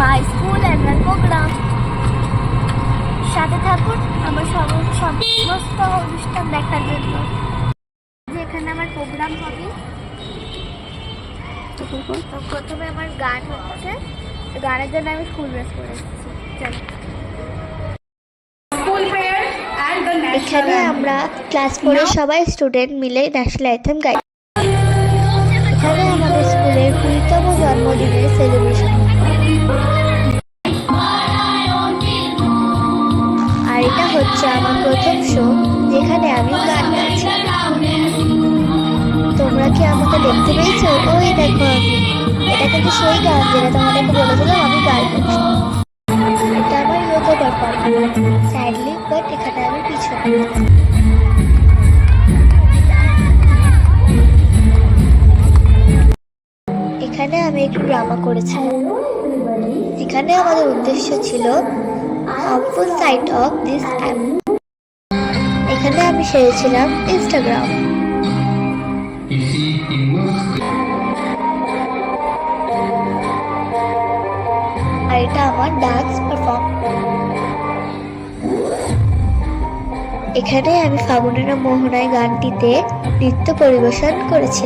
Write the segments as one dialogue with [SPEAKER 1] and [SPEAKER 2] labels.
[SPEAKER 1] My school annual programme. সাথে থাকুন আমার সমস্ত অনুষ্ঠান দেখার জন্য। এখানে আমার প্রোগ্রাম হবে। তো প্রথমে আমার গান হচ্ছে, গানের জন্য আমি স্কুল ড্রেস পরে এসেছি। এখানে আমরা ক্লাস 4-এর সবাই স্টুডেন্ট মিলে ন্যাশনাল অ্যান্থেম গাই। এখানে আমাদের স্কুলের 20তম জন্মদিনের সেলিব্রেশন। আর এটা হচ্ছে আমার প্রথম শো, যেখানে আমি গান গাইছি। তোমরা কি আমাকে দেখতে পেয়েছো? ওই দেখো, এটা কিন্তু সেই গান যেটা তোমাদেরকে বলেছিলাম আমি গাইবো। এটা আমার ইয়োগা পারফরম্যান্স। স্যাডলি বাট এখানে আমি পিছনে। এখানে আমি একটু ড্রামা করেছিলাম, যেখানে আমাদের উদ্দেশ্য ছিল harmful side of this app। এখানে আমি সেরেছিলাম ইনস্টাগ্রাম। আর এটা আমার ডান্স পারফর্ম। এখানে আমি ফাগুনের মোহনায় গানটিতে নৃত্য পরিবেশন করেছি।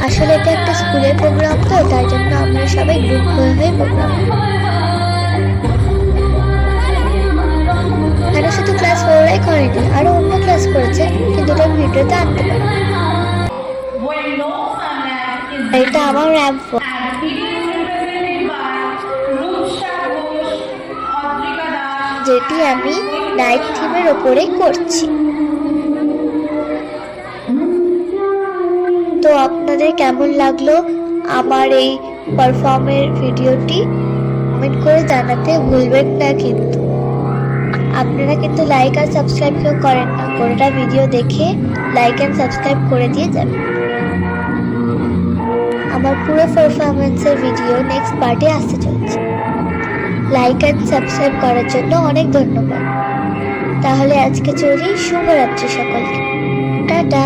[SPEAKER 1] আসলে এটা একটা স্কুলের প্রোগ্রাম, তো তাই জন্য আমরা সবাই গ্রুপ হয়ে প্রোগ্রাম। এখানে শুধু ক্লাস 4-রাই করেনি, আরো অন্য ক্লাস করেছে, কিন্তু এটা ভিডিওতে আনতে পারে। এটা আমার র্যাম্প। যেটি আমি নাইট থিমের ওপরেই করছি। তো আপনাদের কেমন লাগলো আমার এই পারফর্মের ভিডিওটি কমেন্ট করে জানাতে ভুলবেন না। কিন্তু আপনারা কিন্তু লাইক আর সাবস্ক্রাইব কেউ করেন না, গোটা ভিডিও দেখে লাইক অ্যান্ড সাবস্ক্রাইব করে দিয়ে যাবেন। আমার পুরো পারফরমেন্সের ভিডিও নেক্সট পার্টে আসতে চলছে। লাইক অ্যান্ড সাবস্ক্রাইব করার জন্য অনেক ধন্যবাদ। তাহলে আজকে চলি, শুভরাত্রি সকলকে, টাটা।